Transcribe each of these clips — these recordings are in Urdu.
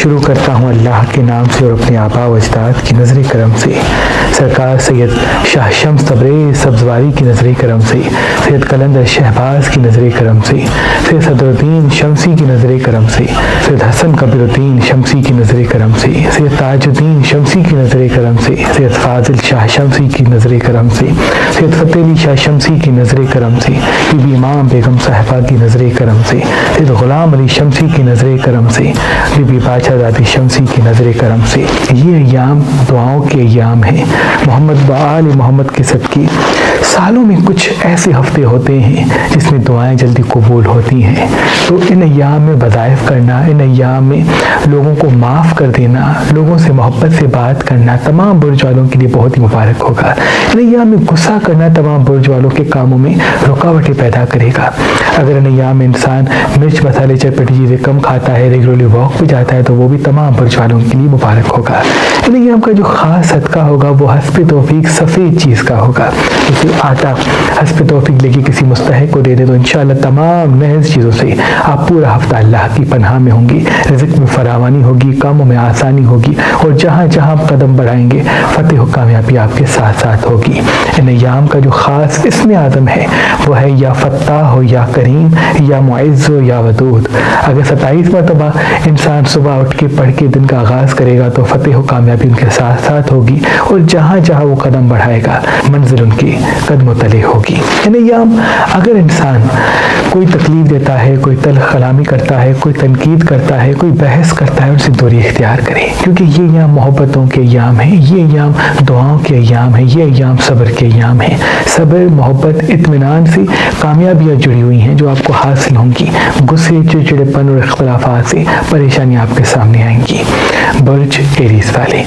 شروع کرتا ہوں اللہ کے نام سے اور اپنے آبا و اجداد کی نظر کرم سے، سرکار سید شاہ شمس تبریز سبزواری کی نظر کرم سے، سید قلندر شہباز کی نظر کرم سے، سید صدر الدین شمسی کی نظر کرم سے، سید حسن کبیر الدین شمسی کی نظر کرم سے، سید تاج الدین شمسی کی نظر کرم سے، سید فاضل شاہ شمسی کی نظر کرم سے، سید فتح علی شاہ شمسی کی نظر کرم سے، بی بی امام بیگم صاحبہ کی نظر کرم سے، سید غلام علی شمسی کی نظر کرم سے، بی بی باچہ زادی شمسی کی نظر کرم سے۔ یہ ایام دعاؤں کے ایام ہیں۔ محمد و آل محمد کے صدقے سالوں میں کچھ ایسے ہفتے ہوتے ہیں جس میں دعائیں جلدی قبول ہوتی ہیں، تو ان ایام میں وظائف کرنا، ان ایام میں لوگوں کو معاف کر دینا، لوگوں سے محبت سے بات کرنا تمام برج والوں کے لیے بہت ہی مبارک ہوگا۔ ان ایام میں غصہ کرنا تمام برج والوں کے کاموں میں رکاوٹیں پیدا کرے گا۔ اگر ان ایام میں انسان مرچ مسالے چٹپٹی چیزیں کم کھاتا ہے، ریگولرلی واک پہ جاتا ہے، تو وہ بھی تمام برج والوں کے لیے مبارک ہوگا۔ ان ایام کا جو خاص صدقہ ہوگا وہ حسب توفیق سفید چیز کا ہوگا، جیسے آٹا حسب توفیق لے کے کسی مستحق کو دے دے تو انشاءاللہ تمام محض چیزوں سے آپ پورا ہفتہ اللہ کی پناہ میں ہوں گے، رزق میں فراوانی ہوگی، کاموں میں آسانی ہوگی، اور جہاں جہاں آپ قدم بڑھائیں گے فتح و کامیابی آپ کے ساتھ ساتھ ہوگی۔ ان ایام کا جو خاص اسم اعظم ہے وہ ہے یا فتاح ہو یا کریم، یا معز ہو یا ودود۔ اگر 27 مرتبہ انسان صبح اٹھ کے پڑھ کے دن کا آغاز کرے گا تو فتح و کامیابی ان کے ساتھ ساتھ ہوگی، اور جہاں جہاں وہ قدم بڑھائے گا منزل ان کے قدموں تلے ہوگی۔ ان ایام اگر انسان کوئی تکلیف دیتا ہے، کوئی تلخ کلامی کرتا ہے، کوئی تنقید کرتا ہے، کوئی بحث کرتا ہے، ان سے دوری اختیار کرے، کیونکہ یہ ایام محبتوں کے ایام ہیں، یہ ایام دعاؤں کے ایام ہیں، یہ ایام صبر کے ایام ہیں۔ صبر، محبت، اطمینان سے کامیابیاں جڑی ہوئی ہیں جو آپ کو حاصل ہوں گی۔ غصے، چڑچڑپن اور اختلافات سے پریشانیاں آپ کے سامنے آئیں گی۔ برج ایریز والے،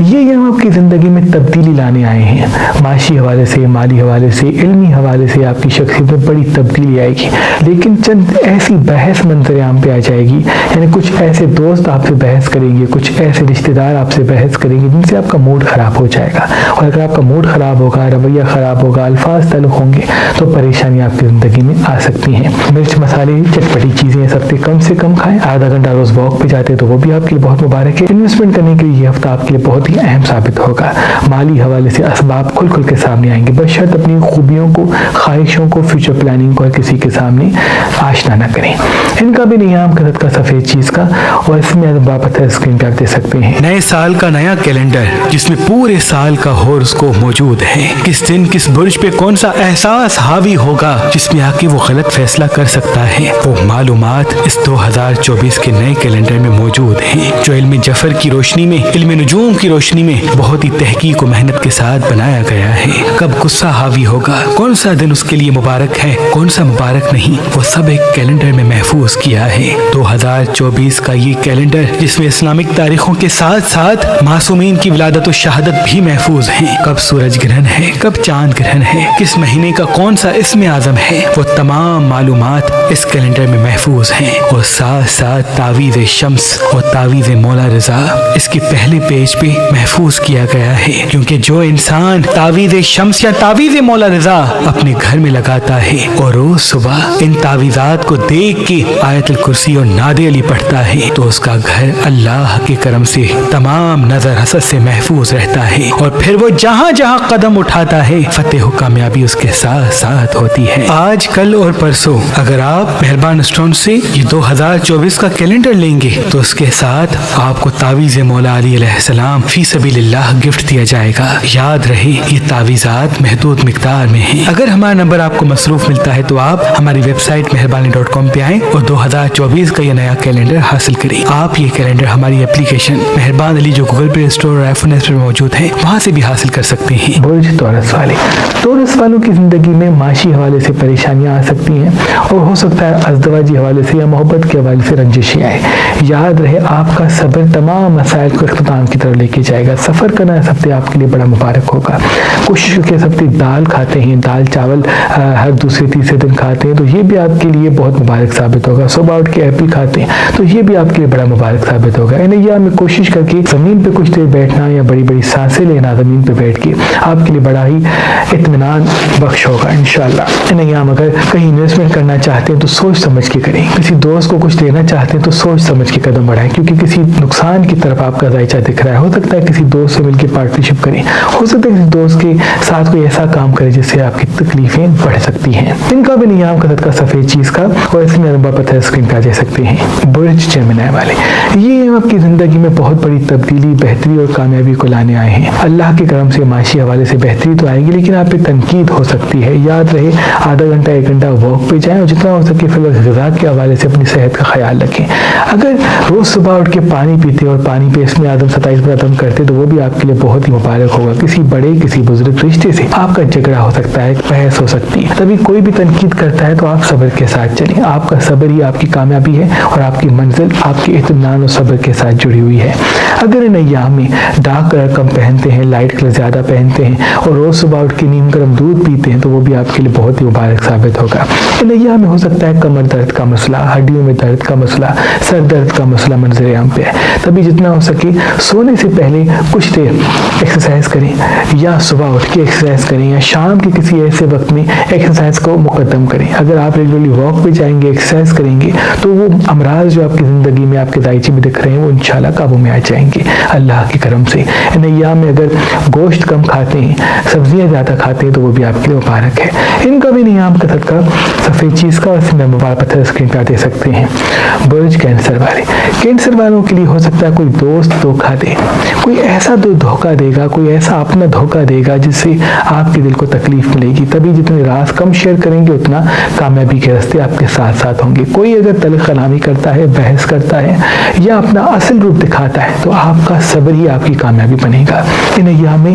یہ ایام آپ کی زندگی میں تبدیلی لانے آئے ہیں۔ معاشی حوالے سے، مالی حوالے سے، علمی حوالے سے آپ کی شخصیت میں بڑی تبدیلی آئے گی، لیکن چند ایسی بحث منظر عام پہ آ جائے گی، یعنی کچھ ایسے دوست آپ سے بحث کریں گے، کچھ ایسے رشتہ دار آپ سے بحث کریں گے جن سے آپ کا موڈ خراب ہو جائے گا، اور اگر آپ کا موڈ خراب ہوگا، رویہ خراب ہوگا، الفاظ تلخ ہوں گے تو پریشانیاں آپ کی زندگی میں آ سکتی ہیں۔ مرچ مسالے چٹپٹی چیزیں اس ہفتے کم سے کم کھائیں۔ آدھا گھنٹہ روز واک پہ جاتے تو وہ بھی آپ کے لیے بہت مبارک ہے۔ انویسٹمنٹ کرنے کے لیے یہ ہفتہ آپ کے لیے بہت ہی اہم ثابت ہوگا۔ مالی حوالے سے اسباب کھل کھل کے سامنے آئیں گے، بشرط اپنی خوبیوں کو، خواہشوں کو، فیوچر پلاننگ کو کسی کے سامنے آشنا نہ کریں۔ ان کا بھی نیام قدرت کا سفید چیز کا، اور اس میں بابت اسکرین پہ آپ دے سکتے ہیں۔ نئے سال کا نیا کیلنڈر جس میں پورے سال کا ہورosکوپ موجود ہے، کس دن کس برج پہ کون سا احساس حاوی ہوگا جس میں آ کے وہ غلط فیصلہ کر سکتا ہے، وہ معلومات اس 2024 کے نئے کیلنڈر میں موجود ہیں، جو علم جفر کی روشنی میں، علم نجوم کی روشنی میں بہت ہی تحقیق و محنت کے ساتھ بنایا گیا ہے۔ کب غصہ حاوی ہوگا، کون سا دن اس کے لیے مبارک ہے، کون سا مبارک نہیں، وہ سب ایک کیلنڈر میں محفوظ کیا ہے۔ 2024 کا یہ کیلنڈر جس میں اسلامک تاریخوں کے ساتھ ساتھ معصومین کی ولادت و شہادت بھی محفوظ ہیں، کب سورج گرہن ہے، کب چاند گرہن ہے، کس مہینے کا کون سا اسم اعظم ہے، وہ تمام معلومات اس کیلنڈر میں محفوظ ہیں، اور ساتھ ساتھ تعویذ شمس اور تعویذ مولا رضا اس کے پہلے پیج پہ محفوظ کیا گیا ہے، کیونکہ جو انسان تعویذ شمس یا تعویذ مولا رضا اپنے گھر میں لگاتا ہے اور روز صبح ان تعویذات کو دیکھ کے آیت الکرسی اور ناد علی پڑھتا ہے تو اس کا گھر اللہ کے کرم سے تمام نظر حسد سے محفوظ رہتا ہے، اور پھر وہ جہاں جہاں قدم اٹھاتا ہے فتح و کامیابی اس کے ساتھ ساتھ ہوتی ہے۔ آج، کل اور پرسوں اگر آپ مہربان اسٹون سے یہ 2024 کا کیلنڈر لیں گے تو اس کے ساتھ آپ کو تعویذ مولا علی علیہ السلام فی سبیل اللہ گفٹ دیا جائے گا۔ یاد رہے یہ تعویذات محدود مقدار میں ہیں۔ اگر ہمارا نمبر آپ کو مصروف ملتا ہے تو آپ ہماری ویب سائٹ مہربانی.com پہ آئیں اور 2024 کا یہ نیا کیلنڈر حاصل کریں۔ آپ یہ کیلنڈر ہماری اپلیکیشن مہربان علی جو گوگل پلے اسٹور اور iPhone پر موجود ہے وہاں سے بھی حاصل کر سکتے ہیں۔ برج توراس والے، توراس والوں کی زندگی میں معاشی حوالے سے پریشانیاں آ سکتی ہیں، اور ہو سکتا ہے ازدواجی حوالے سے یا محبت کے حوالے سے رنجشیں آئے۔ یاد رہے آپ کا صبر تمام مسائل کو اختتام کی طرف لے کے جائے گا۔ سفر کرنا اس ہفتے آپ کے لیے بڑا مبارک ہوگا۔ کوشش کریں، اس ہفتے دال کھاتے ہیں، دال چاول ہر دوسرے تیسرے دن کھاتے ہیں تو یہ بھی آپ کے لیے بہت مبارک ثابت ہوگا۔ صبح اٹھ کے ایپل کھاتے ہیں تو یہ بھی آپ کے لیے بڑا مبارک ثابت ہوگا۔ ان ایام میں کوشش کر کے زمین پہ کچھ دیر بیٹھنا یا بڑی بڑی سانسیں لینا زمین پہ بیٹھ کے آپ کے لیے بڑا ہی اطمینان بخش ہوگا انشاءاللہ۔ ان ایام اگر کہیں انویسٹمنٹ کرنا چاہتے ہیں تو سوچ سمجھ کے کریں، کسی دوست کو کچھ دینا چاہتے ہیں تو سوچ سمجھ کے قدم بڑھائیں, کیونکہ کسی نقصان کی طرف آپ کا ذائچہ دکھ رہا ہے. ہو سکتا ہے کسی دوست سے مل کے پارٹنرشپ کریں, ہو سکتا ہے کسی دوست کے ساتھ کوئی ایسا کام کرے جس سے آپ کی تکلیفیں بڑھ سکتی ہیں. ان کا بھی نیام کا صدقہ سفید چیز کا, اور اس میں نمبر پتہ اسکرین پہ دے سکتے ہیں. برج جیمنائی والے, یہ آپ کی زندگی میں بہت بڑی تبدیلی, بہتری اور کامیابی کو لانے آئے ہیں. اللہ کے کرم سے معاشی حوالے سے بہتری تو آئے گی, لیکن آپ پہ تنقید ہو سکتی ہے. یاد رہے آدھا گھنٹہ 1 گھنٹہ واک پہ جائیں, اور جتنا ہو سکے پھر غذا کے حوالے سے اپنی صحت کا خیال رکھیں. اگر روز صبح اٹھ کے پانی پیتے اور پانی پہ اسم اعظم 27 بار دم کرتے تو وہ بھی آپ کے لیے بہت ہی مبارک ہوگا. کسی بڑے کسی بزرگ رشتے سے آپ کا جھگڑا ہو سکتا ہے, بحث ہو سکتی ہے. تبھی کوئی بھی تنقید کرتا ہے تو آپ صبر کے ساتھ چلیں. آپ کا صبر ہی آپ کی کامیابی ہے, اور آپ کی منزل آپ کے اطمینان اور صبر کے ساتھ جڑی ہوئی ہے. اگر ان ایام میں ڈارک کلر کم پہنتے ہیں, لائٹ کلر زیادہ پہنتے ہیں, اور روز صبح اٹھ کے نیم گرم دودھ پیتے ہیں تو وہ بھی آپ کے لیے بہت ہی مبارک ثابت ہوگا. ان ایام میں ہو سکتا ہے کمر درد کا مسئلہ, ہڈیوں میں درد کا مسئلہ, سر درد کا مسئلہ منظر عام پہ ہے. تبھی جتنا ہو سکے سونے سے پہلے کچھ دیر ایکسرسائز کریں, یا صبح اٹھ کے ایکسرسائز کریں, یا شام کے کسی ایسے وقت میں ایکسرسائز کو مقدم کریں. اگر آپ ریگولرلی واک پہ جائیں گے, ایکسرسائز کریں گے, تو وہ امراض جو آپ کی زندگی میں آپ کے دائچے میں دکھ رہے ہیں وہ انشاءاللہ قابو میں آ جائیں گے اللہ کی کرم سے. ان ایام میں اگر گوشت کم کھاتے ہیں, سبزیاں زیادہ کھاتے ہیں تو وہ بھی آپ کے لیے مبارک ہے. ان کا بھی نیام کا صدقہ سفید چیز کا, اس میں مبارک پتھر اسکرین پہ دے سکتے ہیں. برج کینسر والے, کینسر والوں کے لیے ہو سکتا ہے کوئی دوست دھوکہ دے, کوئی ایسا دھوکہ دے گا, کوئی ایسا اپنا دھوکہ دے گا جس سے آپ کے دل کو تکلیف ملے گی. تبھی جتنے راز کم شیئر کریں گے اتنا کامیابی کے راستے آپ کے ساتھ ساتھ ہوں گے. کوئی اگر تلخ کلامی کرتا ہے, بحث کرتا ہے, یا اپنا اصل روپ دکھاتا ہے تو آپ کا صبر ہی آپ کی کامیابی بنے گا. ان ایام میں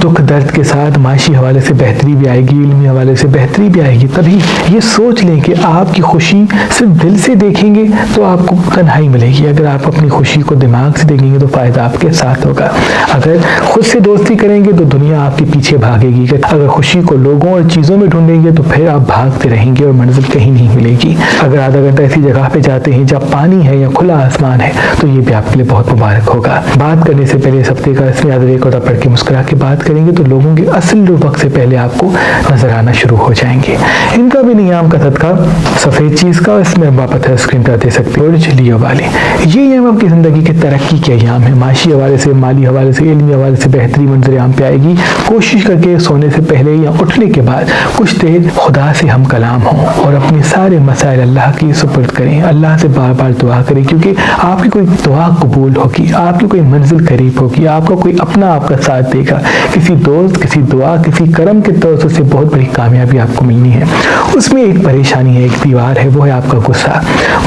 دکھ درد کے ساتھ معاشی حوالے سے بہتری بھی آئے گی, علمی حوالے سے بہتری بھی آئے گی. تبھی یہ سوچ لیں کہ آپ کی خوشی صرف دل سے دیکھیں گے تو آپ کو تنہائی ملے گی. اگر آپ اپنی خوشی کو دماغ سے دیکھیں گے تو فائدہ آپ کے ساتھ ہوگا. اگر خود سے دوستی کریں گے تو دنیا آپ کے پیچھے بھاگے گی. اگر خوشی کو لوگوں اور چیزوں میں ڈھونڈیں گے تو پھر آپ بھاگتے رہیں گے اور منزل کہیں نہیں ملے گی. اگر آدھا گھنٹہ ایسی جگہ پہ جاتے ہیں جہاں پانی ہے یا کھلا آسمان ہے تو یہ بھی آپ کے لیے بہت مبارک ہوگا. بات کرنے سے پہلے اس ہفتے کا اسم یاد ریکارڈ پڑھ کے مسکرا کے بات کریں گے تو لوگوں کے اصل وقت سے پہلے آپ کو نظر آنا شروع ہو جائیں گے. ان کا بھی نیام کا صدقہ سفید چیز کا, اس میں واپس ہے اسکرین پہ دے سکتے ہیں. برج لیو والے, یہ ایام آپ کی زندگی کے ترقی کے ایام ہے. معاشی حوالے سے, مالی حوالے سے, علمی حوالے سے بہتری منظر عام پہ آئے گی. کوشش کر کے سونے سے پہلے یا اٹھنے کے بعد کچھ دیر خدا سے ہم کلام ہوں اور اپنے سارے مسائل اللہ کی سپرد کریں. اللہ سے بار بار دعا کریں, کیونکہ آپ کی کوئی دعا قبول ہوگی, آپ کی کوئی منزل قریب ہوگی, آپ کا کوئی اپنا آپ کا ساتھ دے گا. کسی دوست, کسی دعا, کسی کرم کے طور سے بہت بڑی کامیابی آپ کو ملنی ہے. اس میں ایک پریشانی ہے, ایک دیوار ہے, وہ ہے آپ کا غصہ.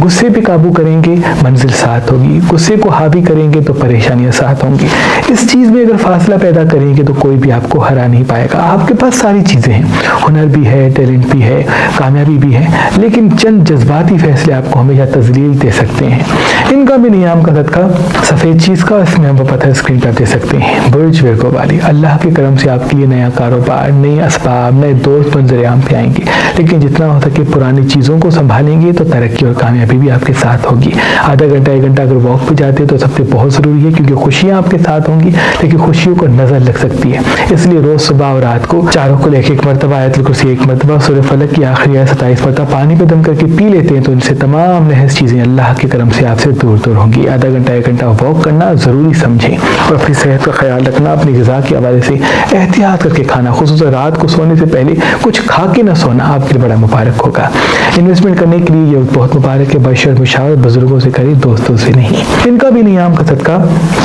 غصے پہ قابو کریں گے منزل ساتھ ہوگی, غصے کو حاوی کریں گے تو پریشانیاں ساتھ ہوں گی. اس چیز میں اگر فاصلہ پیدا کریں گے تو کوئی بھی آپ کو ہرا نہیں پائے گا. آپ کے پاس ساری چیزیں ہیں, ہنر بھی ہے, ٹیلنٹ بھی ہے, کامیابی بھی ہے, لیکن چند جذباتی فیصلے آپ کو ہمیشہ تذلیل دے سکتے ہیں. ان کا بھی نیام کا صدقہ سفید چیز کا, اس میں ہم وہ پتھر اسکرین پر دے سکتے ہیں. برج ورگو والی, اللہ کے کرم سے آپ کے لیے نیا کاروبار, نئے اسباب, نئے دوست منظر عام پہ آئیں گے, لیکن جتنا ہو سکے پرانی چیزوں کو سنبھالیں گے تو ترقی اور کامیابی بھی آپ کے ساتھ ہوگی. آدھا گھنٹہ 1 گھنٹہ اگر واک پہ جاتے ہیں تو سب سے بہت ضروری ہے, کیونکہ خوشیاں آپ کے ساتھ ہوں گی لیکن خوشیوں کو نظر لگ سکتی ہے. اس لیے روز صبح اور رات کو چاروں کو لے کے 1 مرتبہ آیت الکرسی 1 مرتبہ, سورہ فلق کی آخری آیت 27 مرتبہ پانی پہ دم کر کے پی لیتے ہیں تو ان سے تمام نحس چیزیں اللہ کے کرم سے آپ سے دور دور ہوں گی. آدھا گھنٹہ 1 گھنٹہ واک کرنا ضروری سمجھیں, اور اپنی صحت کا خیال رکھنا, اپنی غذا کے حوالے سے احتیاط کر کے کھانا, خصوصاً رات کو سونے سے پہلے کچھ کھا کے نہ سونا آپ کے لیے بڑا مبارک ہوگا. انویسٹمنٹ کرنے کے لیے یہ بہت مبارک ہے. بشر مشاورت بزرگوں سے کریں, دوستوں سے نہیں. ان کا بھی نیام کا صدقہ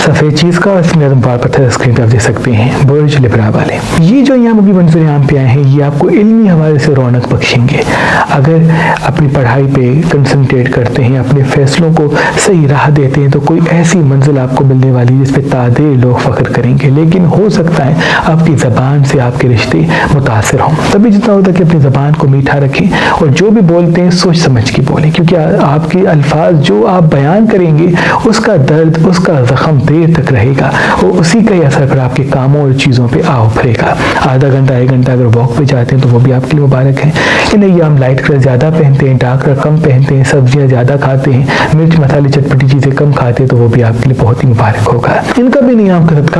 سفید چیز کا, اس میں بار پتھر اسکرین پر دے سکتے ہیں. برج لبرا والے, یہ جو یہاں ابھی منظر عام پہ آئے ہیں یہ آپ کو علمی حوالے سے رونق بخشیں گے. اگر اپنی پڑھائی پہ کنسنٹریٹ کرتے ہیں, اپنے فیصلوں کو صحیح راہ دیتے ہیں تو کوئی ایسی منزل آپ کو ملنے والی جس پہ تعدیر لوگ فخر کریں گے. لیکن ہو سکتا ہے آپ کی زبان سے آپ کے رشتے متاثر ہوں. تبھی جتنا ہوتا ہے کہ اپنی زبان کو میٹھا رکھیں اور جو بھی بولتے ہیں سوچ سمجھ کے بولیں, کیونکہ آپ کے الفاظ جو آپ بیان کریں گے اس کا درد, اس کا زخم دیر تک رہے گا اور اسی کا ہی اثر پھر آپ کے کاموں اور چیزوں پہ آ ابھرے گا. آدھا گھنٹہ 1 گھنٹہ اگر واک پہ جاتے ہیں تو وہ بھی آپ کے لیے مبارک ہے. ان ایام لائٹ کلر زیادہ پہنتے ہیں, ڈارک کلر کم پہنتے ہیں, سبزیاں زیادہ کھاتے ہیں, مرچ مسالے چٹپٹی چیزیں کم کھاتے ہیں تو وہ بھی آپ کے لیے بہت ہی مبارک ہوگا. ان کا بھی نیام کا صدقہ